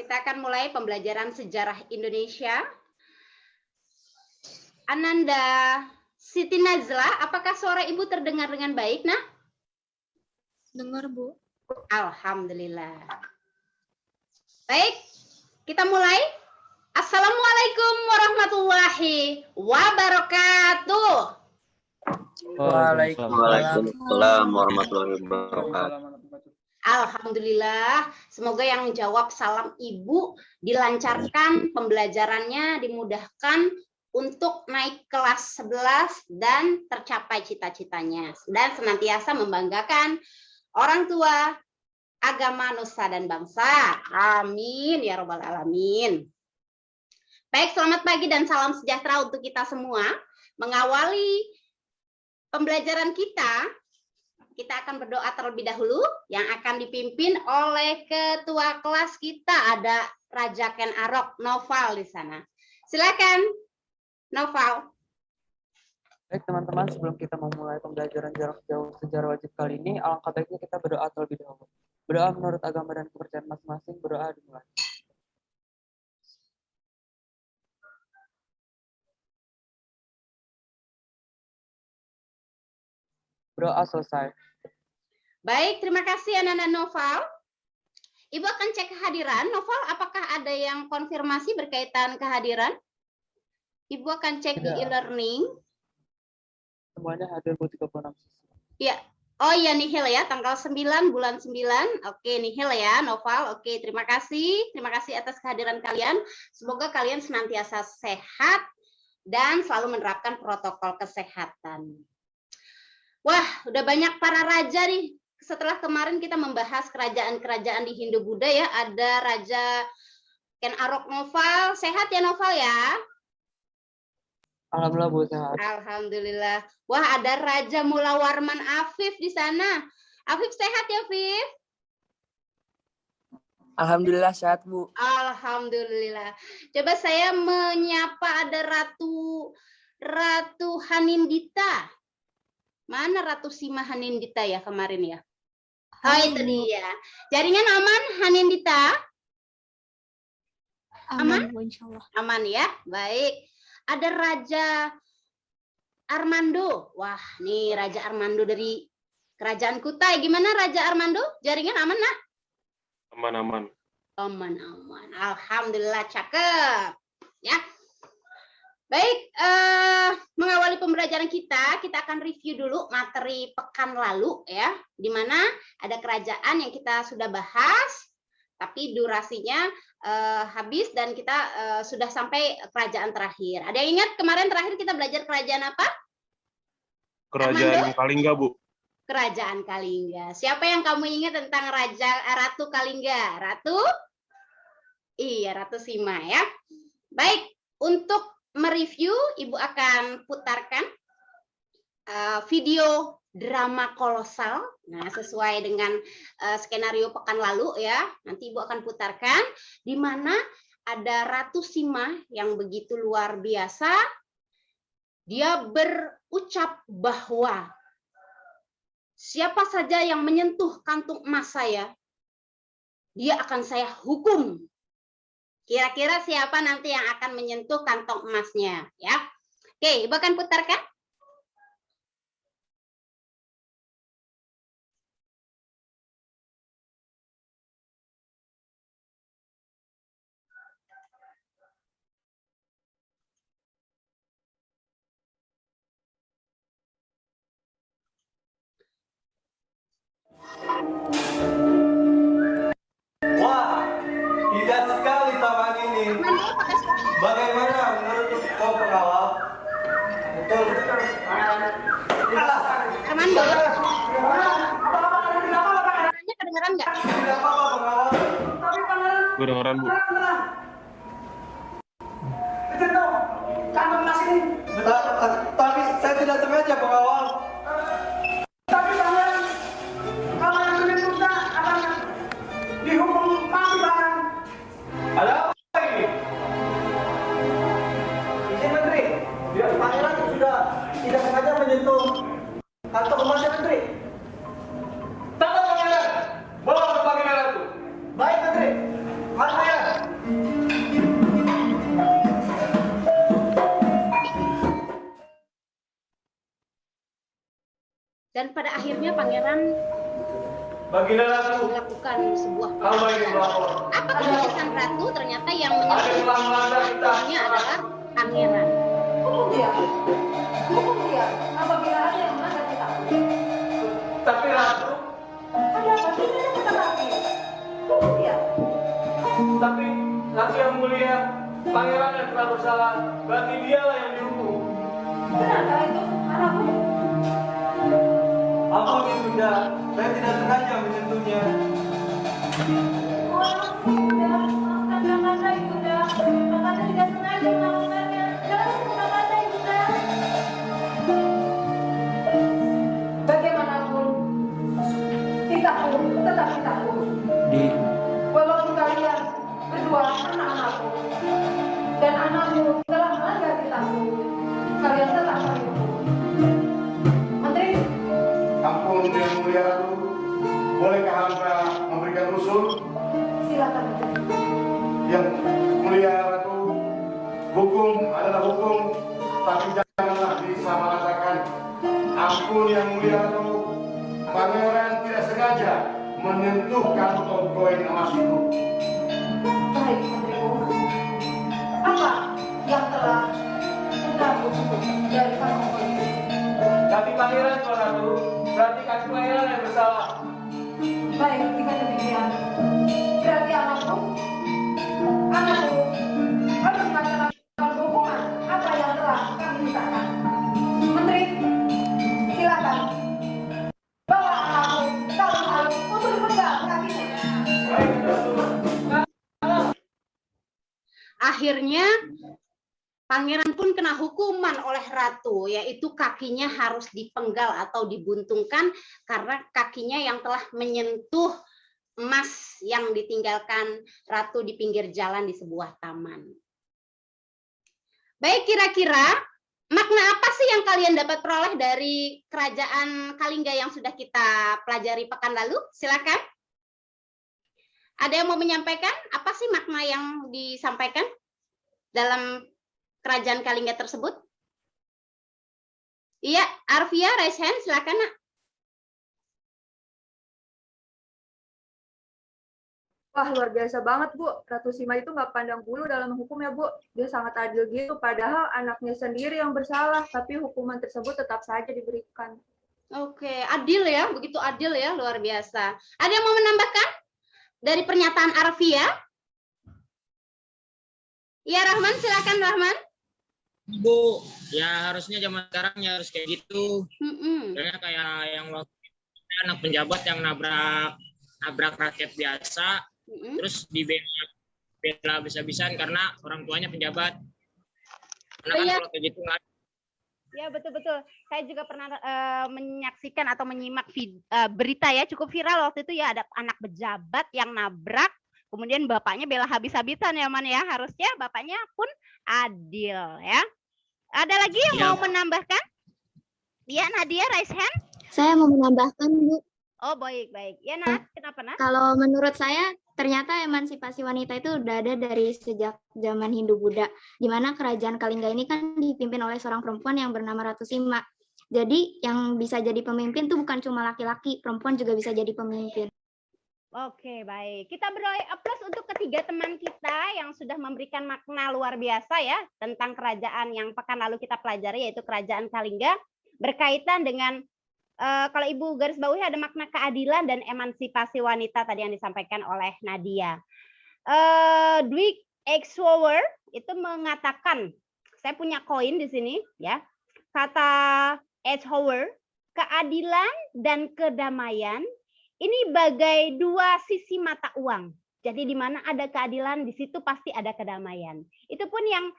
kita akan mulai pembelajaran sejarah Indonesia. Ananda Siti Nazla, apakah suara Ibu terdengar dengan baik, Nak? Dengar, Bu. Alhamdulillah. Baik, kita mulai. Assalamualaikum warahmatullahi wabarakatuh. Waalaikumsalam warahmatullahi wabarakatuh. Alhamdulillah, semoga yang menjawab salam Ibu dilancarkan pembelajarannya, dimudahkan untuk naik kelas 11 dan tercapai cita-citanya dan senantiasa membanggakan orang tua, agama, nusa dan bangsa. Amin ya robbal alamin. Baik, selamat pagi dan salam sejahtera untuk kita semua. Mengawali pembelajaran kita akan berdoa terlebih dahulu yang akan dipimpin oleh ketua kelas kita, ada Raja Ken Arok, Noval di sana. Silakan, Noval. Baik teman-teman, sebelum kita memulai pembelajaran jarak jauh sejarah wajib kali ini, alangkah baiknya kita berdoa terlebih dahulu. Berdoa menurut agama dan kepercayaan masing-masing, berdoa dimulai. Berdoa selesai. Baik, terima kasih anak-anak Noval. Ibu akan cek kehadiran. Noval, apakah ada yang konfirmasi berkaitan kehadiran? Ibu akan cek di e-learning. Semuanya hadir Bu 36 siswa. Ya. Oh iya, nihil ya, tanggal 9 bulan 9. Oke, nihil ya, Noval. Oke, terima kasih. Terima kasih atas kehadiran kalian. Semoga kalian senantiasa sehat dan selalu menerapkan protokol kesehatan. Wah, udah banyak para raja nih. Setelah kemarin kita membahas kerajaan-kerajaan di Hindu-Buddha ya, ada Raja Ken Arok Noval. Sehat ya Noval ya? Alhamdulillah Bu, sehat. Alhamdulillah. Wah, ada Raja Mula Warman Afif di sana. Afif sehat ya, Afif? Alhamdulillah sehat, Bu. Alhamdulillah. Coba saya menyapa ada Ratu Hanindita. Mana Ratu Sima Hanindita ya kemarin ya? Oh, itu dia. Jaringan aman, Hanindita? Aman, Bu, insya Allah. Aman ya, baik. Ada Raja Armando. Wah, nih Raja Armando dari Kerajaan Kutai. Gimana Raja Armando? Jaringan aman, Nak? Aman. Aman. Alhamdulillah, cakep. Ya. Baik, mengawali pembelajaran kita akan review dulu materi pekan lalu ya, di mana ada kerajaan yang kita sudah bahas, tapi durasinya habis dan kita sudah sampai kerajaan terakhir. Ada yang ingat kemarin terakhir kita belajar kerajaan apa? Kerajaan Kalingga, Bu. Kerajaan Kalingga. Siapa yang kamu ingat tentang Ratu Kalingga? Ratu? Iya, Ratu Sima ya. Baik, untuk mereview, Ibu akan putarkan video drama kolosal. Nah, sesuai dengan skenario pekan lalu ya. Nanti Ibu akan putarkan di mana ada Ratu Sima yang begitu luar biasa. Dia berucap bahwa siapa saja yang menyentuh kantung emas saya, dia akan saya hukum. Kira-kira siapa nanti yang akan menyentuh kantong emasnya, ya? Oke, Ibu akan putarkan. Wah, indah sekali taman ini. Bagaimana menurut kau pengawal? Betul. Armando. Suaranya kedengeran nggak? Tidak apa-apa pengawal. Kedengeran, Bu. Tapi saya tidak sengaja pengawal. Tapi pangeran, kalau yang menentukan akan dihukum mati pangeran. Ada apa ini? Izin Menteri, biar pangeran sudah tidak sengaja menyentuh kantong emasnya Menteri. Tangkap pangeran, bawa ke pangeran itu. Baik Menteri, mas pangeran. selanjutnya Pangeran Baginda Ratu, dilakukan sebuah hamba ini pemeriksaan. melapor. Apa keputusan Ratu? Ternyata yang Ada yang menyentuh telah melanggar kita. ratunya adalah Pangeran. Hukum dia. Hukum dia. Apabila ada yang melanggar kita. Tapi Ratu, Ada apa? Tidak ada kata lagi. Hukum dia. tapi Ratu yang mulia, Pangeran yang telah bersalah, berarti dialah yang dihukum. Benarkah itu anakku? Ampun Ibunda, saya tidak sengaja menyentuhnya. Oh, Ibunda, maafkan kakanda Ibunda. Kakanda tidak sengaja melakukannya. Jangan hukum kakanda Ibunda. Bagaimanapun, titahku tetap titahku. Walaupun kalian berdua anak-anakku dan anakmu telah melanggar titahku, kalian tetap kami hukum. Menteri, Ampun yang mulia Ratu, bolehkah hamba memberikan usul? silakan Menteri. Yang mulia Ratu, hukum adalah hukum, tapi janganlah disamaratakan. Ampun yang mulia Ratu, Pangeran tidak sengaja menyentuh kantong koin emas itu. Baik, Menteriku. Apa yang telah putraku sebut dari kantong ini? kaki Pangeran Tuan Ratu, berarti kaki Pangeran yang bersalah. Baik, jika demikian, berarti anakku harus melaksanakan hukuman apa yang telah kami mintakan. Menteri, silakan bawa anakku ke alun-alun untuk dipenggal kakinya. Baik, Ratu. Akhirnya Pangeran pun kena hukuman oleh Ratu, yaitu kakinya harus dipenggal atau dibuntungkan karena kakinya yang telah menyentuh emas yang ditinggalkan Ratu di pinggir jalan di sebuah taman. Baik, kira-kira makna apa sih yang kalian dapat peroleh dari kerajaan Kalingga yang sudah kita pelajari pekan lalu? Silakan. Ada yang mau menyampaikan? Apa sih makna yang disampaikan dalam kerajaan Kalingga tersebut? Iya, Arvia, raise hand, silakan Nak. Wah, luar biasa banget, Bu. Ratu Sima itu nggak pandang bulu dalam hukum ya, Bu. Dia sangat adil gitu, padahal anaknya sendiri yang bersalah, tapi hukuman tersebut tetap saja diberikan. Oke, adil ya, begitu adil ya, luar biasa. Ada yang mau menambahkan dari pernyataan Arvia? Iya, Rahman, silakan Rahman. Bu, ya harusnya zaman sekarang ya harus kayak gitu. Karena kayak yang waktu itu anak penjabat yang nabrak rakyat biasa, terus dibela bisa-bisan karena orang tuanya penjabat. Karena kan kalau kayak gitu nggak. Ya, betul-betul. Saya juga pernah menyaksikan atau menyimak berita ya, cukup viral waktu itu ya, ada anak pejabat yang nabrak, kemudian bapaknya bela habis-habisan ya, Man ya. Harusnya bapaknya pun adil ya. Ada lagi yang mau menambahkan? Ya, Nadia, raise hand. Saya mau menambahkan, Bu. Oh, baik-baik. Ya, Nat, kenapa, Nat? Kalau menurut saya, ternyata emansipasi wanita itu udah ada dari sejak zaman Hindu-Buddha, di mana kerajaan Kalingga ini kan dipimpin oleh seorang perempuan yang bernama Ratu Sima. Jadi, yang bisa jadi pemimpin tuh bukan cuma laki-laki, perempuan juga bisa jadi pemimpin. Oke, baik. Kita beri aplaus untuk ketiga teman kita yang sudah memberikan makna luar biasa ya tentang kerajaan yang pekan lalu kita pelajari, yaitu kerajaan Kalingga, berkaitan dengan kalau Ibu garis bawahi ada makna keadilan dan emansipasi wanita tadi yang disampaikan oleh Nadia. Dwight Eichhower itu mengatakan, saya punya koin di sini ya, kata Eichhower, keadilan dan kedamaian ini bagai dua sisi mata uang. Jadi di mana ada keadilan, di situ pasti ada kedamaian. Itu pun yang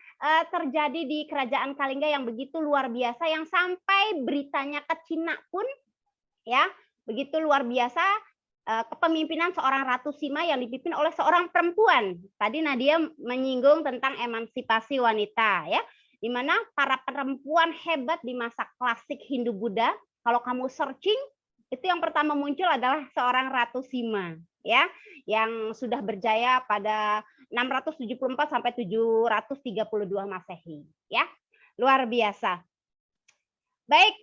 terjadi di kerajaan Kalingga yang begitu luar biasa, yang sampai beritanya ke Cina pun ya begitu luar biasa, kepemimpinan seorang Ratu Sima yang dipimpin oleh seorang perempuan. Tadi Nadia menyinggung tentang emansipasi wanita ya, di mana para perempuan hebat di masa klasik Hindu-Buddha, kalau kamu searching itu yang pertama muncul adalah seorang Ratu Sima ya, yang sudah berjaya pada 674 sampai 732 Masehi ya. Luar biasa. Baik,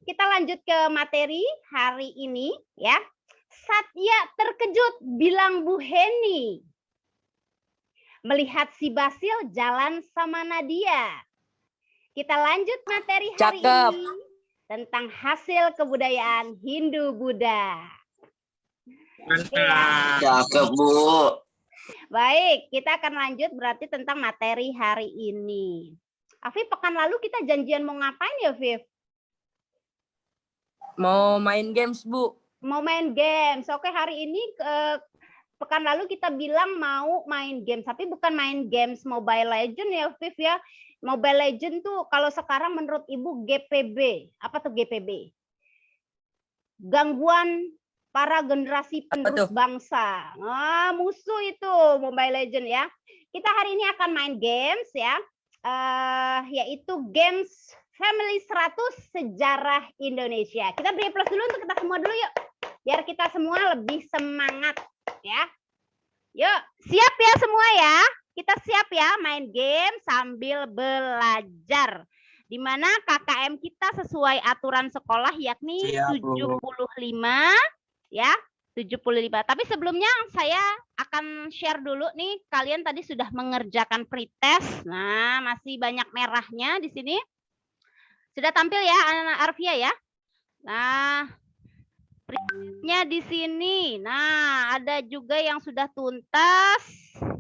kita lanjut ke materi hari ini ya. Satya terkejut, bilang Bu Heni. Melihat si Basil jalan sama Nadia. Kita lanjut materi hari ini tentang hasil kebudayaan Hindu-Buddha. Cakep, Bu. Baik, kita akan lanjut berarti tentang materi hari ini. Afif, pekan lalu kita janjian mau ngapain ya, Afif? Mau main games, Bu. Mau main games. Oke, hari ini pekan lalu kita bilang mau main games, tapi bukan main games Mobile Legend ya, Afif ya. Mobile Legend tuh kalau sekarang menurut Ibu GPB. Apa tuh GPB? Gangguan para generasi penerus bangsa. Nah, musuh itu Mobile Legend ya. Kita hari ini akan main games ya. Yaitu games Family 100 Sejarah Indonesia. Kita beri plus dulu untuk kita semua dulu yuk. Biar kita semua lebih semangat ya. Yuk, siap ya semua ya. Kita siap ya main game sambil belajar. Di mana KKM kita sesuai aturan sekolah yakni 75 ya. 75. Tapi sebelumnya saya akan share dulu nih, kalian tadi sudah mengerjakan pretest. Nah, masih banyak merahnya di sini. Sudah tampil ya anak-anak Arfia ya. Nah, pretestnya di sini. Nah, ada juga yang sudah tuntas,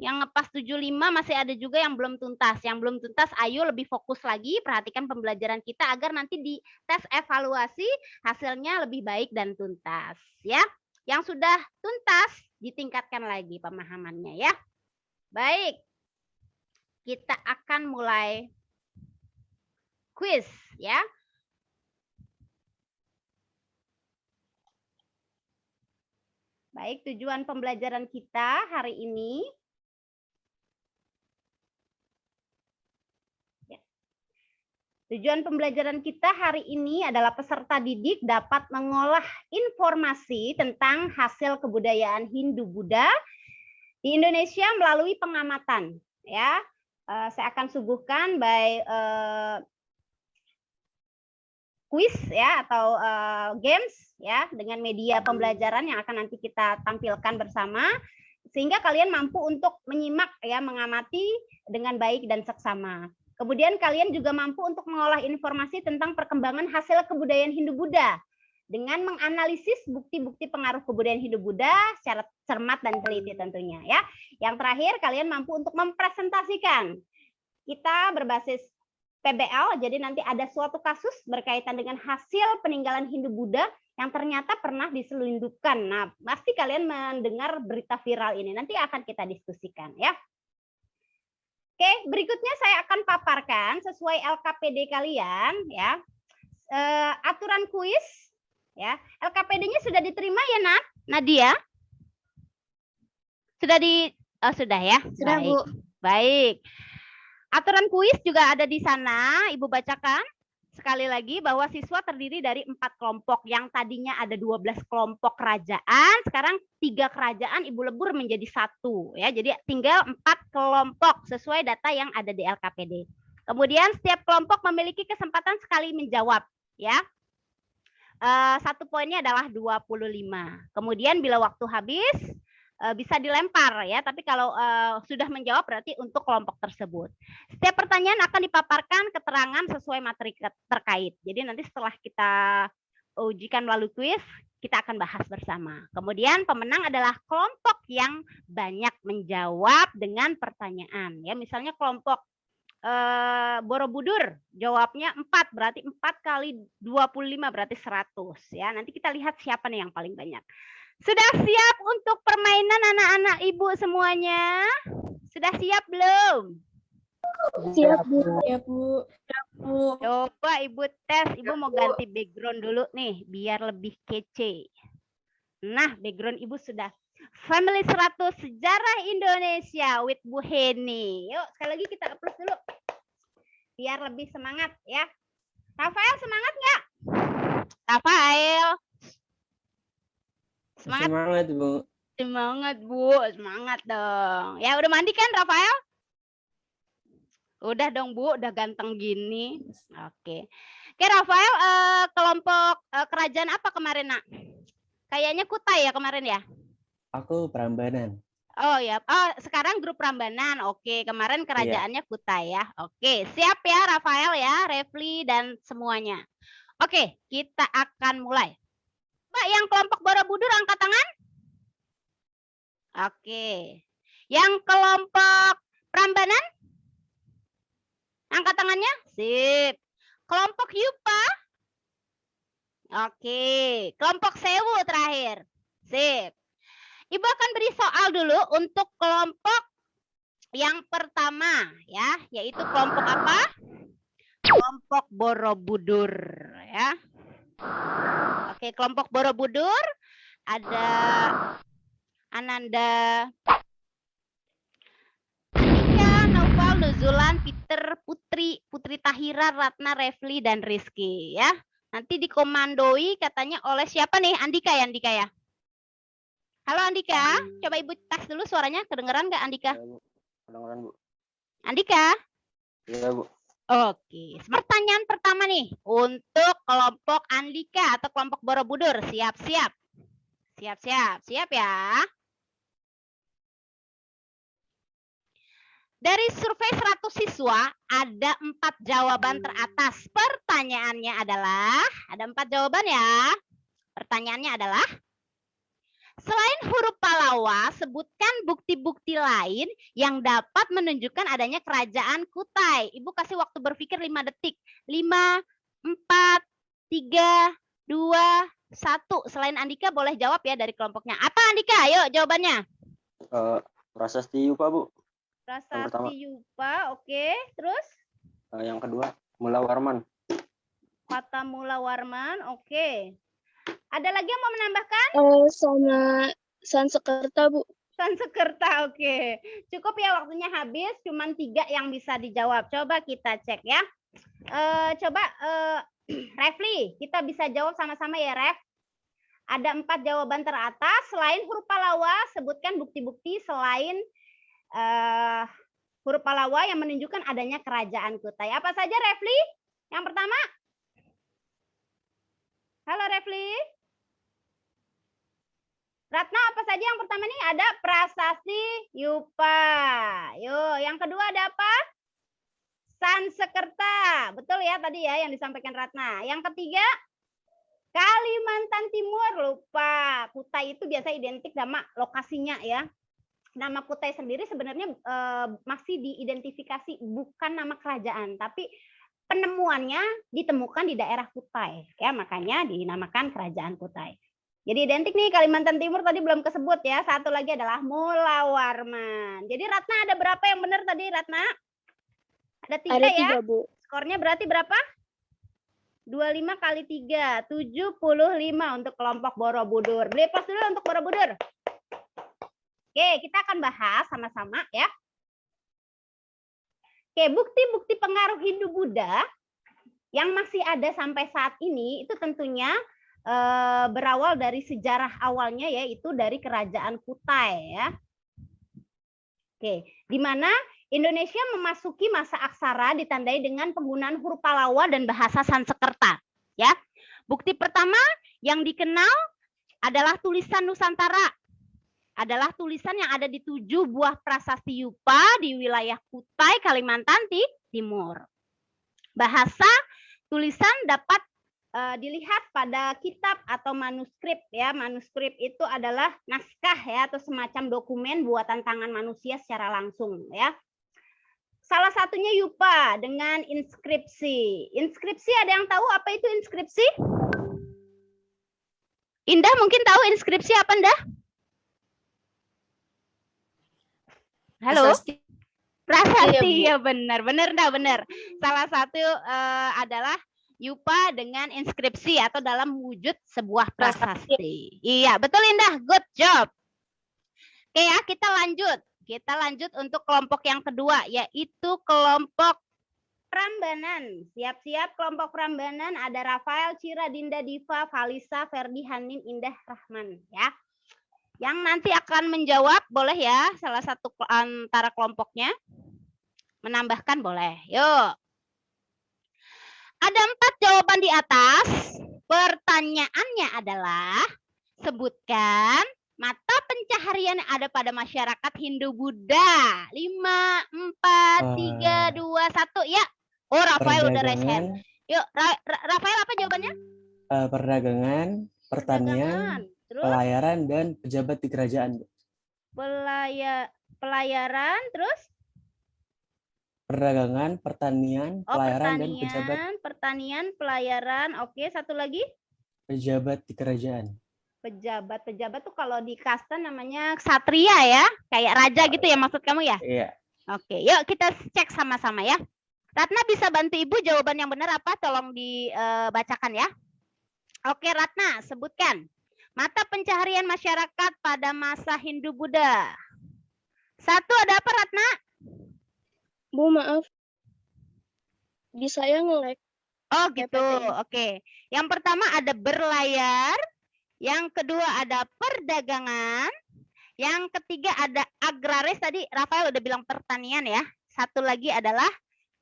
yang ngepas 75, masih ada juga yang belum tuntas. Yang belum tuntas, ayo lebih fokus lagi, perhatikan pembelajaran kita agar nanti di tes evaluasi hasilnya lebih baik dan tuntas ya. Yang sudah tuntas ditingkatkan lagi pemahamannya ya. Baik. Kita akan mulai quiz ya. Baik, tujuan pembelajaran kita hari ini tujuan pembelajaran kita hari ini adalah peserta didik dapat mengolah informasi tentang hasil kebudayaan Hindu-Buddha di Indonesia melalui pengamatan. Ya, saya akan suguhkan by quiz ya atau games ya dengan media pembelajaran yang akan nanti kita tampilkan bersama sehingga kalian mampu untuk menyimak ya, mengamati dengan baik dan seksama. Kemudian kalian juga mampu untuk mengolah informasi tentang perkembangan hasil kebudayaan Hindu-Buddha dengan menganalisis bukti-bukti pengaruh kebudayaan Hindu-Buddha secara cermat dan teliti tentunya ya. Yang terakhir kalian mampu untuk mempresentasikan. Kita berbasis PBL, jadi nanti ada suatu kasus berkaitan dengan hasil peninggalan Hindu-Buddha yang ternyata pernah diselundupkan. Nah, pasti kalian mendengar berita viral ini. Nanti akan kita diskusikan ya. Oke, berikutnya saya akan paparkan sesuai LKPD kalian ya. Aturan kuis ya. LKPD-nya sudah diterima ya, Nadia? Sudah ya? Sudah, baik. Bu. Baik. Aturan kuis juga ada di sana, Ibu bacakan. Sekali lagi bahwa siswa terdiri dari 4 kelompok. Yang tadinya ada 12 kelompok kerajaan, sekarang 3 kerajaan Ibu lebur menjadi 1 ya. Jadi tinggal 4 kelompok sesuai data yang ada di LKPD. Kemudian setiap kelompok memiliki kesempatan sekali menjawab ya. 1 poinnya adalah 25. Kemudian bila waktu habis bisa dilempar ya, tapi kalau sudah menjawab berarti untuk kelompok tersebut. Setiap pertanyaan akan dipaparkan keterangan sesuai materi terkait. Jadi nanti setelah kita ujikan melalui kuis, kita akan bahas bersama. Kemudian pemenang adalah kelompok yang banyak menjawab dengan pertanyaan. Ya, misalnya kelompok Borobudur jawabnya 4, berarti 4 kali 25 berarti 100 ya. Nanti kita lihat siapa nih yang paling banyak. Sudah siap untuk permainan anak-anak Ibu semuanya? Sudah siap belum? Siap, Bu. Siap, Bu. Siap, Bu. Coba Ibu tes, Ibu mau ganti background dulu nih biar lebih kece. Nah, background Ibu sudah. Family 100 Sejarah Indonesia with Bu Heni. Yuk, sekali lagi kita upload dulu. Biar lebih semangat ya. Rafael semangat nggak? Rafael. Semangat, Bu. Semangat, Bu. Semangat dong. Ya, udah mandi kan, Rafael? Udah dong Bu, udah ganteng gini. Oke. Oke Rafael, kelompok kerajaan apa kemarin nak? Kayaknya Kutai ya kemarin ya? Aku Prambanan. Oh ya, sekarang grup Prambanan. Oke, kemarin kerajaannya Kutai ya. Oke, siap ya Rafael ya, Refli dan semuanya. Oke, kita akan mulai. Mbak, yang kelompok Borobudur angkat tangan. Oke. Yang kelompok Prambanan? Angkat tangannya. Sip. Kelompok Yupa? Oke. Kelompok Sewu terakhir. Sip. Ibu akan beri soal dulu untuk kelompok yang pertama ya, yaitu kelompok apa? Kelompok Borobudur ya. Oke, kelompok Borobudur ada Ananda, Andika, Naufal, Nuzulan, Peter, Putri Tahira, Ratna, Refli dan Rizky ya. Nanti dikomandoi katanya oleh siapa nih? Andika ya? Halo Andika, coba Ibu tes dulu suaranya, kedengeran nggak Andika? Ya, Bu. Kedengeran, Bu. Andika? Iya, Bu. Oke, pertanyaan pertama nih untuk kelompok Andika atau kelompok Borobudur. Siap-siap. Siap ya. Dari survei 100 siswa, ada 4 jawaban teratas. Pertanyaannya adalah, ada 4 jawaban ya. Pertanyaannya adalah, selain huruf Pallawa, sebutkan bukti-bukti lain yang dapat menunjukkan adanya kerajaan Kutai. Ibu kasih waktu berpikir 5 detik. 5, 4, 3, 2, 1. Selain Andika boleh jawab ya dari kelompoknya. Apa Andika? Ayo jawabannya. Prasasti Yupa, Bu. Prasasti Yupa, oke. Terus? Yang kedua, Mula Warman. Kata Mula Warman, oke. Ada lagi yang mau menambahkan? Sama Sansekerta, Bu. Sansekerta, oke. Cukup ya, waktunya habis. Cuman 3 yang bisa dijawab. Coba kita cek ya. Refli, kita bisa jawab sama-sama ya, Ref. Ada 4 jawaban teratas. Selain huruf Pallawa, sebutkan bukti-bukti selain huruf Pallawa yang menunjukkan adanya kerajaan Kutai. Apa saja, Refli? Yang pertama? Halo, Refli. Ratna, apa saja yang pertama nih? Ada prasasti Yupa. Yuk, yang kedua ada apa? Sansekerta. Betul ya tadi ya yang disampaikan Ratna. Yang ketiga, Kalimantan Timur. Lupa. Kutai itu biasa identik sama lokasinya ya. Nama Kutai sendiri sebenarnya masih diidentifikasi bukan nama kerajaan, tapi penemuannya ditemukan di daerah Kutai. Ya, makanya dinamakan kerajaan Kutai. Jadi identik nih, Kalimantan Timur tadi belum kesebut ya. Satu lagi adalah Mula Warman. Jadi Ratna ada berapa yang benar tadi Ratna? Ada 3 ya? 3, Bu. Skornya berarti berapa? 25 kali 3, 75 untuk kelompok Borobudur. Beli pos dulu untuk Borobudur. Oke, kita akan bahas sama-sama ya. Oke, bukti-bukti pengaruh Hindu-Buddha yang masih ada sampai saat ini itu tentunya berawal dari sejarah awalnya yaitu dari kerajaan Kutai ya. Oke, di mana Indonesia memasuki masa aksara ditandai dengan penggunaan huruf Pallawa dan bahasa Sansekerta ya. Bukti pertama yang dikenal adalah tulisan Nusantara. Adalah tulisan yang ada di 7 buah prasasti Yupa di wilayah Kutai, Kalimantan Timur. Bahasa tulisan dapat dilihat pada kitab atau manuskrip ya. Manuskrip itu adalah naskah ya atau semacam dokumen buatan tangan manusia secara langsung ya. Salah satunya Yupa dengan inskripsi. Inskripsi ada yang tahu apa itu inskripsi? Indah mungkin tahu inskripsi apa Indah? Halo. Prasasti ya benar Indah. Salah satu adalah Yupa dengan inskripsi atau dalam wujud sebuah prasasti. Iya, betul Indah. Good job. Oke ya, kita lanjut. Kita lanjut untuk kelompok yang kedua, yaitu kelompok Prambanan. Siap-siap kelompok Prambanan ada Rafael, Cira, Dinda, Diva, Valisa, Ferdi, Hanin, Indah, Rahman. Ya. Yang nanti akan menjawab, boleh ya, salah satu antara kelompoknya. Menambahkan boleh. Yuk. Ada 4 jawaban di atas. Pertanyaannya adalah, sebutkan mata pencaharian yang ada pada masyarakat Hindu-Buddha. 5, 4, 3, 2, 1. Ya. Oh, Rafael udah raise hand. Yuk, Rafael apa jawabannya? Perdagangan, pertanian, Terus? pelayaran, dan pejabat di kerajaan. Pelayaran, terus? Perdagangan, pertanian, pelayaran, dan pejabat. Pertanian, pelayaran. Oke, satu lagi? Pejabat di kerajaan. Pejabat tuh kalau di kasta namanya ksatria ya, kayak raja gitu ya maksud kamu ya? Iya. Oke, yuk kita cek sama-sama ya. Ratna bisa bantu Ibu jawaban yang benar apa? Tolong dibacakan ya. Oke, Ratna, sebutkan mata pencaharian masyarakat pada masa Hindu-Buddha. 1 ada apa, Ratna? Bu, maaf. Di saya nge-lag. Oh gitu, oke. Yang pertama ada berlayar. Yang kedua ada perdagangan. Yang ketiga ada agraris, tadi Rafael udah bilang pertanian ya. Satu lagi adalah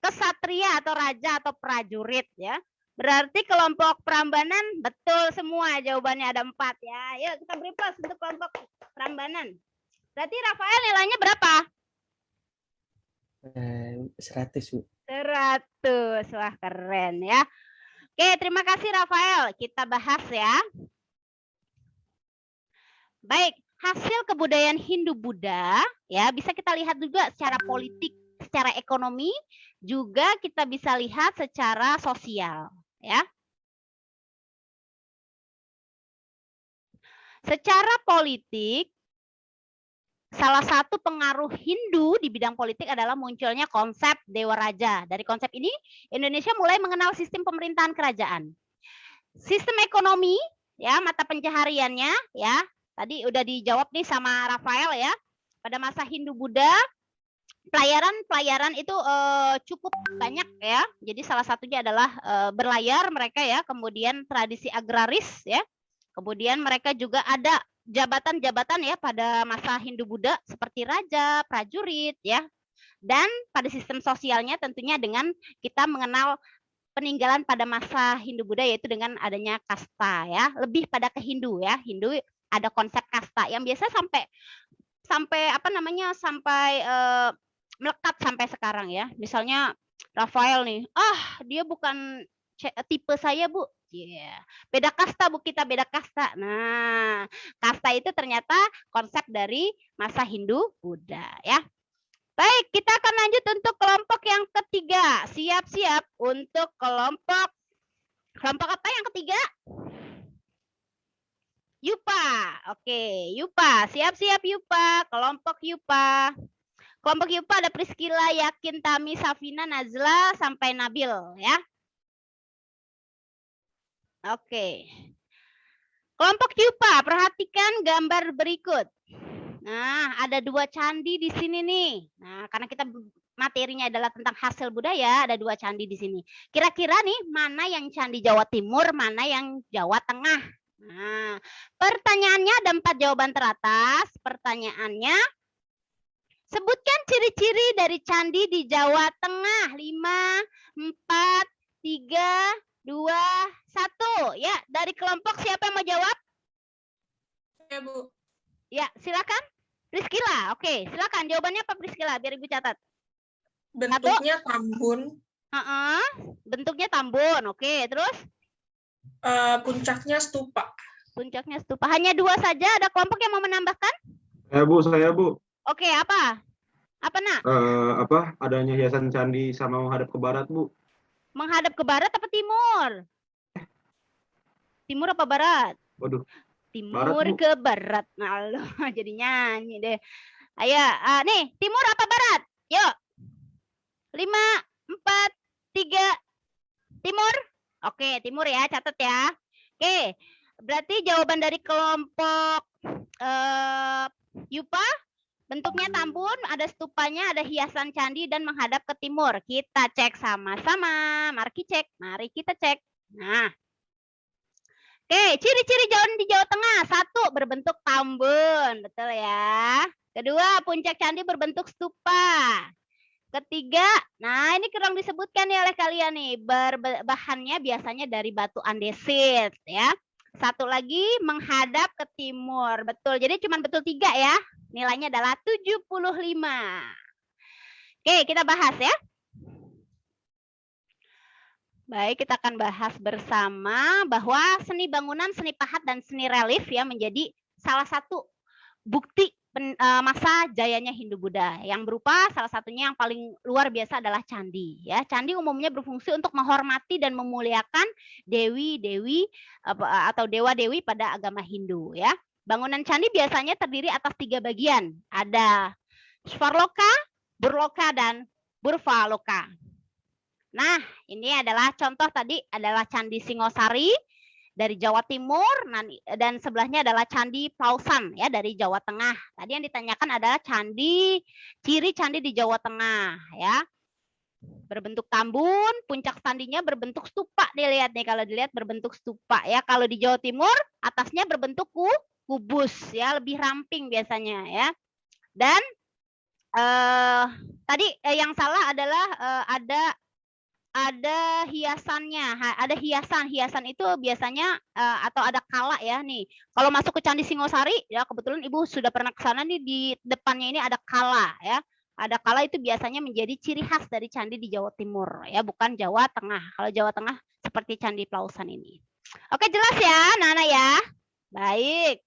kesatria atau raja atau prajurit ya. Berarti kelompok Prambanan betul semua jawabannya ada 4 ya. Yuk kita beri plus untuk kelompok Prambanan. Berarti Rafael nilainya berapa? 100, Bu. 100. Wah, keren ya. Oke, terima kasih Rafael. Kita bahas ya. Baik, hasil kebudayaan Hindu-Buddha ya bisa kita lihat juga secara politik, secara ekonomi, juga kita bisa lihat secara sosial ya. Secara politik, salah satu pengaruh Hindu di bidang politik adalah munculnya konsep Dewa Raja. Dari konsep ini, Indonesia mulai mengenal sistem pemerintahan kerajaan. Sistem ekonomi, ya mata pencahariannya, ya tadi udah dijawab nih sama Rafael ya. Pada masa Hindu-Buddha, pelayaran itu cukup banyak ya. Jadi salah satunya adalah berlayar mereka ya. Kemudian tradisi agraris ya. Kemudian mereka juga ada jabatan-jabatan ya pada masa Hindu-Buddha seperti raja, prajurit ya. Dan pada sistem sosialnya tentunya dengan kita mengenal peninggalan pada masa Hindu-Buddha yaitu dengan adanya kasta ya. Lebih pada ke Hindu ya. Hindu ada konsep kasta yang biasa sampai apa namanya sampai melekat sampai sekarang ya. Misalnya Rafael nih, dia bukan tipe saya Bu. Yeah. Beda kasta Bu, kita beda kasta. Nah, kasta itu ternyata konsep dari masa Hindu-Buddha ya. Baik, kita akan lanjut untuk kelompok yang ketiga. Siap-siap untuk kelompok apa yang ketiga? Yupa. Oke, Yupa. Siap-siap Yupa. Kelompok Yupa. Kelompok Yupa ada Priscila, Yakin, Tami, Safina, Nazla, sampai Nabil ya. Oke. Kelompok Yupa, perhatikan gambar berikut. Nah, ada 2 candi di sini nih. Nah, karena kita materinya adalah tentang hasil budaya, ada 2 candi di sini. Kira-kira nih, mana yang candi Jawa Timur, mana yang Jawa Tengah? Nah, pertanyaannya ada 4 jawaban teratas. Pertanyaannya, sebutkan ciri-ciri dari candi di Jawa Tengah. 5, 4, 3, 2, 1. Ya, dari kelompok siapa yang mau jawab? Ya, Bu. Ya, silakan. Priscila. Oke, silakan. Jawabannya apa Priscila? Biar Ibu catat. Bentuknya tambun. Bentuknya tambun. Oke, terus? Puncaknya stupa. Puncaknya stupa. Hanya 2 saja. Ada kelompok yang mau menambahkan? Saya Bu. Oke, apa? Apa nak? Adanya hiasan candi sama menghadap ke barat Bu. Menghadap ke barat apa timur? Timur apa barat? Waduh. Timur barat, ke barat. Nah, jadi nyanyi deh. Ayo, nih, timur apa barat? Yuk. 5, 4, 3. Timur? Oke, timur ya, catat ya. Oke. Berarti jawaban dari kelompok Yupa, bentuknya tambun, ada stupanya, ada hiasan candi, dan menghadap ke timur. Kita cek sama-sama. Mari kita cek. Nah. Oke, ciri-ciri di Jawa Tengah. 1, berbentuk tambun. Betul ya. Kedua, puncak candi berbentuk stupa. Ketiga, nah ini kurang disebutkan nih oleh kalian nih, bahannya biasanya dari batu andesit ya. Satu lagi menghadap ke timur, betul. Jadi cuma betul 3 ya. Nilainya adalah 75. Oke, kita bahas ya. Baik, kita akan bahas bersama bahwa seni bangunan, seni pahat, dan seni relief ya menjadi salah satu bukti masa jayanya Hindu-Buddha yang berupa salah satunya yang paling luar biasa adalah candi ya. Candi umumnya berfungsi untuk menghormati dan memuliakan dewi-dewi atau dewa-dewi pada agama Hindu ya. Bangunan candi biasanya terdiri atas 3 bagian. Ada Svarloka, Burloka, dan Burvaloka. Nah, ini adalah contoh tadi adalah Candi Singosari dari Jawa Timur dan sebelahnya adalah Candi Pausan ya dari Jawa Tengah. Tadi yang ditanyakan adalah ciri candi di Jawa Tengah ya. Berbentuk tambun, puncak candinya berbentuk stupa. Dilihat nih kalau dilihat berbentuk stupa ya. Kalau di Jawa Timur atasnya berbentuk kubus ya, lebih ramping biasanya ya. Dan tadi yang salah adalah ada hiasannya, ada hiasan itu biasanya atau ada kala ya nih. Kalau masuk ke Candi Singosari ya kebetulan Ibu sudah pernah ke sana nih, di depannya ini ada kala ya. Ada kala itu biasanya menjadi ciri khas dari candi di Jawa Timur ya, bukan Jawa Tengah. Kalau Jawa Tengah seperti Candi Plausan ini. Oke, jelas ya, Nana ya. Baik.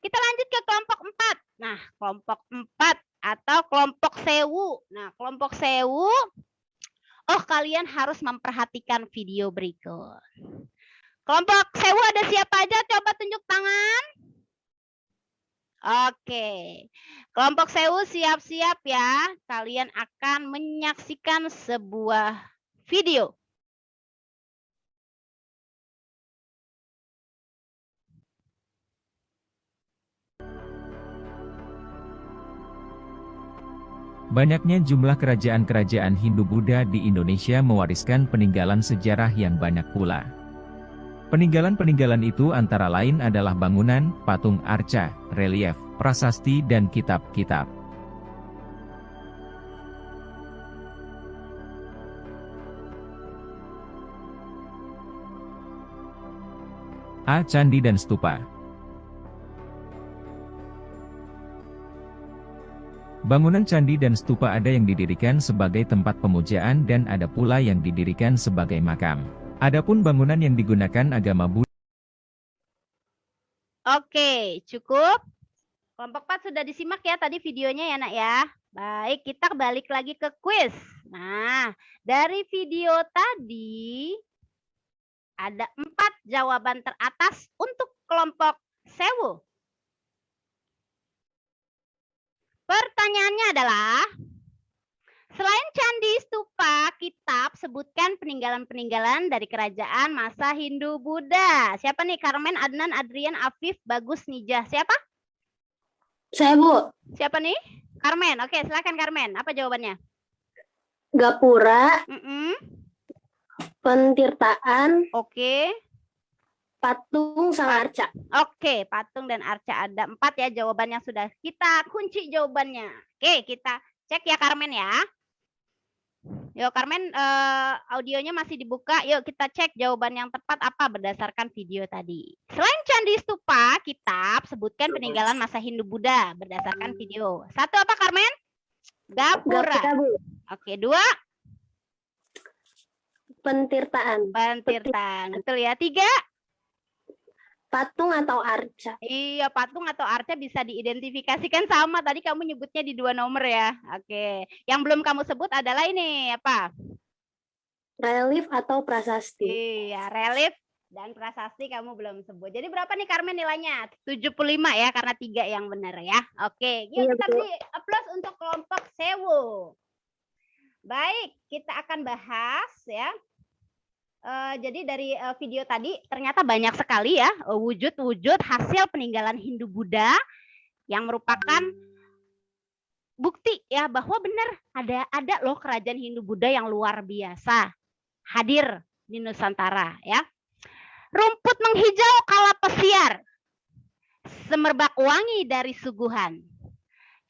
Kita lanjut ke kelompok 4. Nah, kelompok 4 atau kelompok sewu. Nah, kelompok sewu kalian harus memperhatikan video berikut. Kelompok sewu ada siapa aja? Coba tunjuk tangan. Oke. Kelompok sewu siap-siap ya. Kalian akan menyaksikan sebuah video. Banyaknya jumlah kerajaan-kerajaan Hindu-Buddha di Indonesia mewariskan peninggalan sejarah yang banyak pula. Peninggalan-peninggalan itu antara lain adalah bangunan, patung arca, relief, prasasti, dan kitab-kitab. A. Candi dan stupa. Bangunan candi dan stupa ada yang didirikan sebagai tempat pemujaan dan ada pula yang didirikan sebagai makam. Adapun bangunan yang digunakan agama Buddha. Oke, cukup. Kelompok 4 sudah disimak ya tadi videonya ya nak ya. Baik, kita balik lagi ke kuis. Nah, dari video tadi ada 4 jawaban teratas untuk kelompok sewu. Pertanyaannya adalah, selain candi, stupa, kitab, sebutkan peninggalan-peninggalan dari kerajaan masa Hindu-Buddha. Siapa nih? Carmen, Adnan, Adrian, Afif, Bagus, Nijah. Siapa? Saya, Bu. Siapa nih? Carmen. Oke, silakan Carmen. Apa jawabannya? Gapura. Pentirtaan. Oke. Patung sama arca. Oke, patung dan arca ada 4 ya jawabannya, sudah kita kunci jawabannya. Oke, kita cek ya Carmen ya. Yuk Carmen, audionya masih dibuka. Yuk kita cek jawaban yang tepat apa berdasarkan video tadi. Selain candi, stupa, kitab, sebutkan peninggalan masa Hindu-Buddha berdasarkan video. 1 apa Carmen? Gapura. Oke, 2. Pentirtaan. Betul ya. 3. Patung atau arca. Iya, patung atau arca bisa diidentifikasikan sama. Tadi kamu nyebutnya di 2 nomor ya. Oke. Yang belum kamu sebut adalah ini apa? Relief atau prasasti. Iya, relief dan prasasti kamu belum sebut. Jadi berapa nih Carmen nilainya? 75 ya, karena 3 yang benar ya. Oke, yuk kita beri aplaus untuk kelompok sewu. Baik, kita akan bahas ya. Jadi dari video tadi ternyata banyak sekali ya wujud-wujud hasil peninggalan Hindu-Buddha yang merupakan bukti ya bahwa benar ada loh kerajaan Hindu-Buddha yang luar biasa hadir di Nusantara ya. Rumput menghijau kala pesiar, semerbak wangi dari suguhan.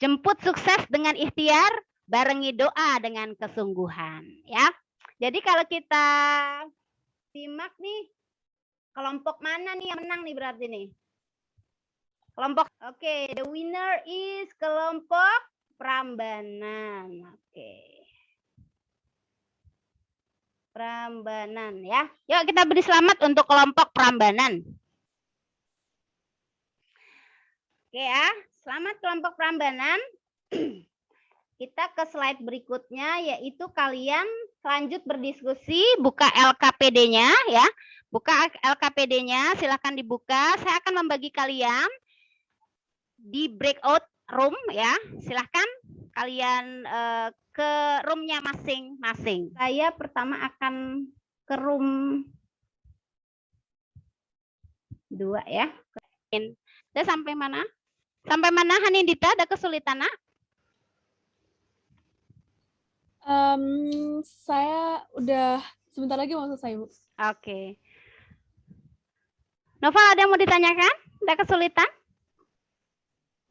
Jemput sukses dengan ikhtiar, barengi doa dengan kesungguhan, ya. Jadi kalau kita simak nih, kelompok mana nih yang menang nih berarti nih? Kelompok, oke, the winner is kelompok Prambanan. Oke. Prambanan ya. Yuk kita beri selamat untuk kelompok Prambanan. Oke ya, selamat kelompok Prambanan. Kita ke slide berikutnya, yaitu kalian lanjut berdiskusi, buka LKPD-nya ya. Buka LKPD-nya, silahkan dibuka. Saya akan membagi kalian di breakout room ya. Silahkan kalian ke roomnya masing-masing. Saya pertama akan ke room 2 ya. Udah sampai mana? Sampai mana Hanindita? Ada kesulitan, Nak? Saya udah sebentar lagi mau selesai, Bu. Oke. Noval, ada yang mau ditanyakan? Ada kesulitan?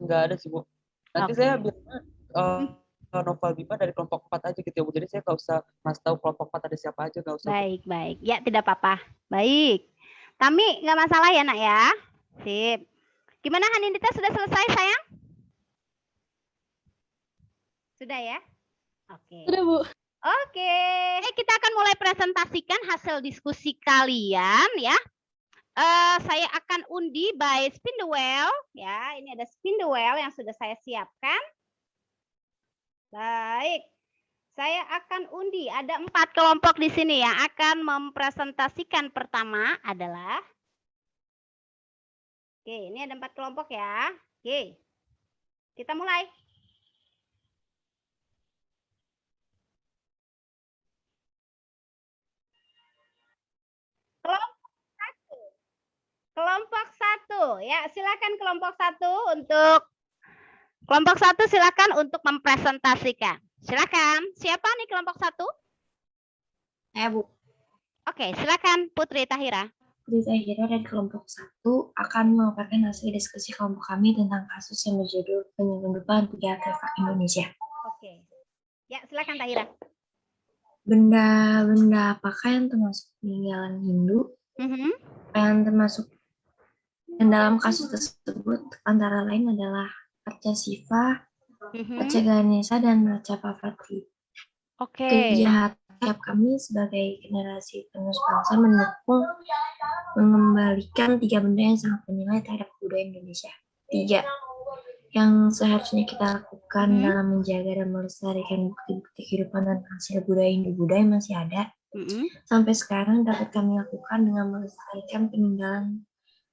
Enggak ada sih, Bu. Nanti saya bilang Noval Bima dari kelompok 4 aja gitu ya, Bu. Jadi saya nggak usah ngasih tahu kelompok 4 ada siapa aja, nggak usah. Baik, baik. Ya, tidak apa-apa. Baik. Tami, nggak masalah ya, Nak ya? Sip. Gimana Hanindita, sudah selesai, sayang? Sudah ya? Oke. Sudah, Bu. Oke. Kita akan mulai presentasikan hasil diskusi kalian ya. Saya akan undi by spin the wheel ya. Ini ada spin the wheel yang sudah saya siapkan. Baik. Saya akan undi. Ada 4 kelompok di sini yang akan mempresentasikan. Pertama adalah oke, ini ada 4 kelompok ya. Oke. Kita mulai. Kelompok 1 ya, silakan kelompok 1 untuk silakan untuk mempresentasikan. Silakan. Siapa nih kelompok 1? Saya, Bu. Oke, silakan Putri Tahira. Putri Tahira dari kelompok 1 akan memaparkan hasil diskusi kelompok kami tentang kasus yang berjudul penyelundupan 3 artefak Indonesia. Oke. Ya, silakan Tahira. Benda-benda apakah yang termasuk peninggalan Hindu? Yang termasuk dan dalam kasus tersebut antara lain adalah Arca Siva, Arca Ganesha, dan Arca Pavati. Oke. Kejahatan kami sebagai generasi penerus bangsa mendukung mengembalikan 3 benda yang sangat bernilai terhadap budaya Indonesia. 3. Yang seharusnya kita lakukan dalam menjaga dan melestarikan bukti-bukti kehidupan dan hasil budaya Hindu-Buddha yang masih ada. Sampai sekarang dapat kami lakukan dengan melestarikan peninggalan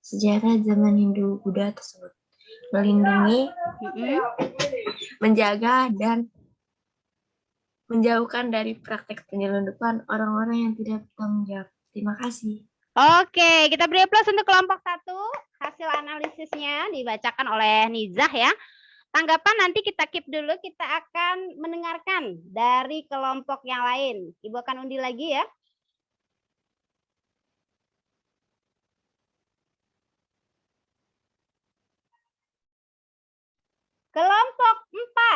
sejarah zaman Hindu-Buddha tersebut, melindungi, menjaga, dan menjauhkan dari praktek penyelundupan orang-orang yang tidak bertanggung jawab. Terima kasih. Oke, kita beri aplaus untuk kelompok 1. Hasil analisisnya dibacakan oleh Nizah ya. Tanggapan nanti kita keep dulu, kita akan mendengarkan dari kelompok yang lain. Ibu akan undi lagi ya. Kelompok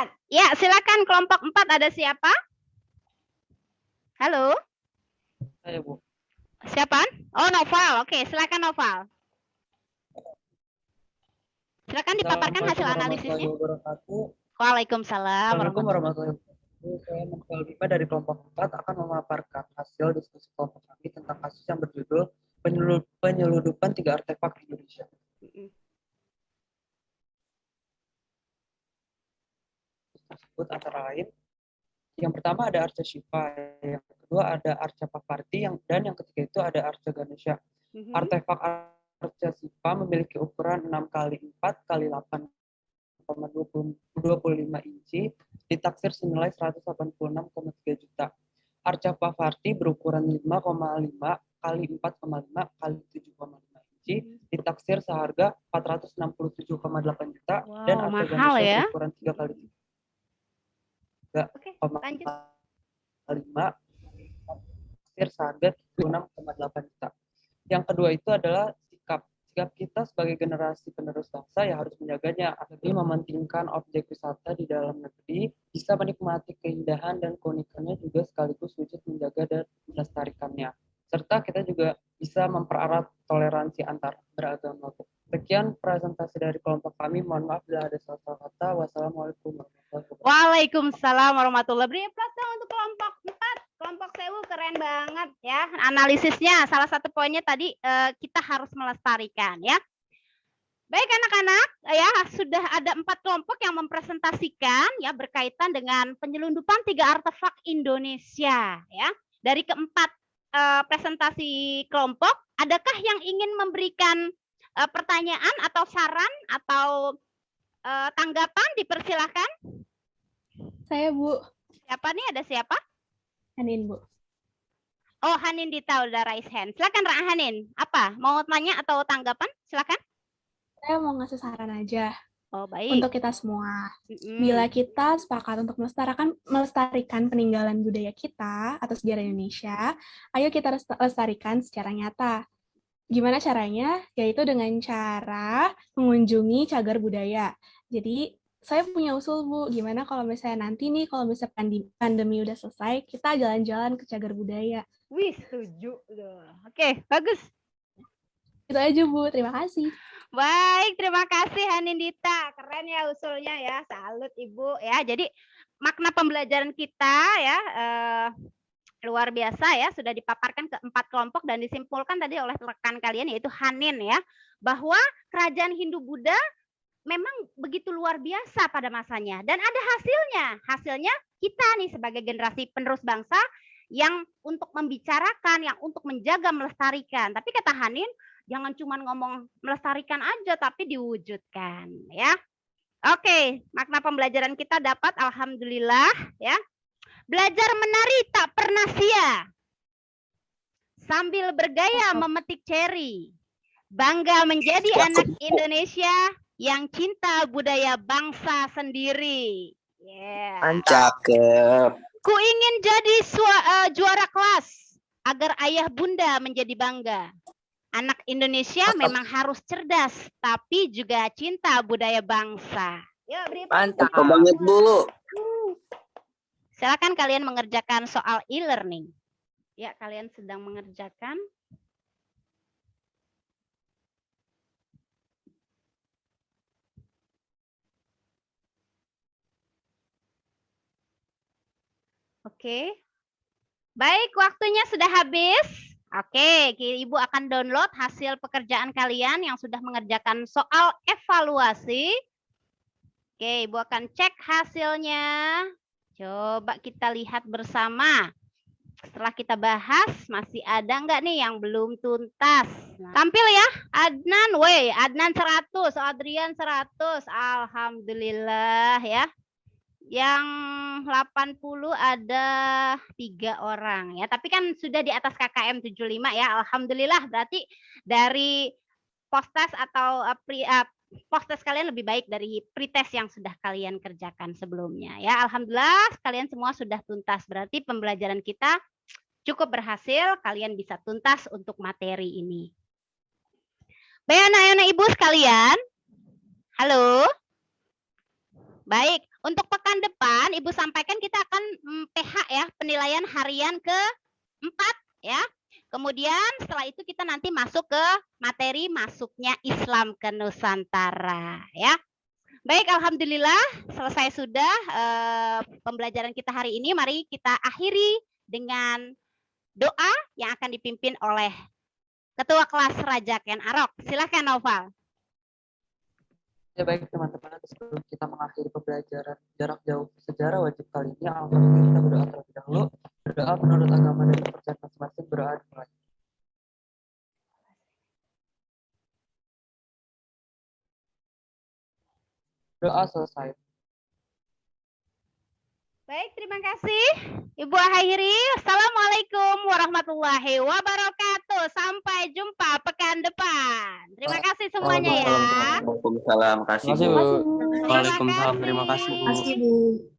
4. Ya, silakan kelompok 4 ada siapa? Halo? Saya, Bu. Siapa? Oh, Noval. Oke, silakan Noval. Silakan dipaparkan hasil analisisnya. Waalaikumsalam. Assalamualaikum warahmatullahi wabarakatuh. Saya Noval Bima dari kelompok 4 akan memaparkan hasil diskusi kelompok kami tentang kasus yang berjudul penyelundupan 3 artefak Indonesia. Tersebut antara lain, yang pertama ada Arca Siva, yang kedua ada Arca Pavati, dan yang ketiga itu ada Arca Ganesha. Artefak Arca Siva memiliki ukuran 6x4 x 8,25 inci, ditaksir senilai 186,3 juta. Arca Pavati berukuran 5,5 x 4,5 x 7,5 inci, ditaksir seharga 467,8 juta. Wow, Dan Arca mahal Ganesha ya. berukuran 3x 3,5 seharga 76,8 juta. Yang kedua itu adalah sikap Sikap kita sebagai generasi penerus bangsa ya harus menjaganya, lebih mementingkan objek wisata di dalam negeri, bisa menikmati keindahan dan keunikannya juga sekaligus wujud menjaga dan melestarikannya. Serta kita juga bisa mempererat toleransi antar beragama. Sekian presentasi dari kelompok kami. Mohon maaf bila ada salah kata. Wassalamualaikum warahmatullahi wabarakatuh. Waalaikumsalam warahmatullahi wabarakatuh. Beri aplaus dong untuk kelompok 4. Kelompok Sewu keren banget ya. Analisisnya salah satu poinnya tadi kita harus melestarikan ya. Baik anak-anak, ya sudah ada 4 kelompok yang mempresentasikan ya berkaitan dengan penyelundupan 3 artefak Indonesia ya. Dari keempat presentasi kelompok, adakah yang ingin memberikan pertanyaan atau saran atau tanggapan? Dipersilakan. Saya, Bu. Siapa nih? Ada siapa? Hanin, Bu. Oh, Hanin Dita udah raise hand. Silakan Hanin. Apa? Mau tanya atau tanggapan? Silakan. Saya mau ngasih saran aja. Oh, baik. Untuk kita semua. Bila kita sepakat untuk melestarikan peninggalan budaya kita atau sejarah Indonesia, ayo kita lestarikan secara nyata. Gimana caranya? Yaitu dengan cara mengunjungi cagar budaya. Jadi, saya punya usul, Bu. Gimana kalau misalnya nanti nih, kalau misalnya pandemi udah selesai, kita jalan-jalan ke cagar budaya. Wih, setuju. Oke, bagus. Itu aja, Bu. Terima kasih. Baik, terima kasih Hanindita. Keren ya usulnya ya. Salut Ibu ya. Jadi makna pembelajaran kita ya luar biasa ya. Sudah dipaparkan ke 4 kelompok dan disimpulkan tadi oleh rekan kalian yaitu Hanin ya. Bahwa kerajaan Hindu-Buddha memang begitu luar biasa pada masanya. Dan ada hasilnya. Hasilnya kita nih sebagai generasi penerus bangsa yang untuk membicarakan, yang untuk menjaga, melestarikan. Tapi kata Hanin, jangan cuma ngomong melestarikan aja, tapi diwujudkan, ya. Oke, makna pembelajaran kita dapat, alhamdulillah, ya. Belajar menari tak pernah sia. Sambil bergaya memetik ceri. Bangga menjadi anak Indonesia yang cinta budaya bangsa sendiri. Yeah. Cakep. Ku ingin jadi juara kelas agar ayah bunda menjadi bangga. Anak Indonesia memang harus cerdas, tapi juga cinta budaya bangsa. Yuk, beri Mantap banget, Bu. Silakan kalian mengerjakan soal e-learning. Ya, kalian sedang mengerjakan. Oke. Baik, waktunya sudah habis. Oke, Ibu akan download hasil pekerjaan kalian yang sudah mengerjakan soal evaluasi. Oke, Ibu akan cek hasilnya. Coba kita lihat bersama. Setelah kita bahas, masih ada nggak nih yang belum tuntas? Nah, tampil ya, Adnan 100, Adrian 100. Alhamdulillah ya. Yang 80 ada 3 orang ya, tapi kan sudah di atas KKM 75 ya. Alhamdulillah, berarti dari post-test atau post-test kalian lebih baik dari pretest yang sudah kalian kerjakan sebelumnya ya. Alhamdulillah kalian semua sudah tuntas, berarti pembelajaran kita cukup berhasil, kalian bisa tuntas untuk materi ini. Baik anak-anak Ibu sekalian, halo. Baik, untuk pekan depan Ibu sampaikan kita akan PH ya, penilaian harian ke-4 ya. Kemudian setelah itu kita nanti masuk ke materi masuknya Islam ke Nusantara ya. Baik, alhamdulillah selesai sudah pembelajaran kita hari ini. Mari kita akhiri dengan doa yang akan dipimpin oleh Ketua Kelas Raja Ken Arok. Silakan Noval. Ya baik teman-teman, sebelum kita mengakhiri pembelajaran jarak jauh sejarah wajib kali ini, alhamdulillah kita berdoa terlebih dahulu. Berdoa menurut agama dan kepercayaan masing-masing, berdoa dimulai. Doa selesai. Baik, terima kasih Ibu akhiri. Assalamualaikum warahmatullahi wabarakatuh. Sampai jumpa pekan depan. Terima kasih semuanya ya. Waalaikumsalam. Kasih, Bu. Waalaikumsalam. Terima kasih, Bu. Kasih, Bu.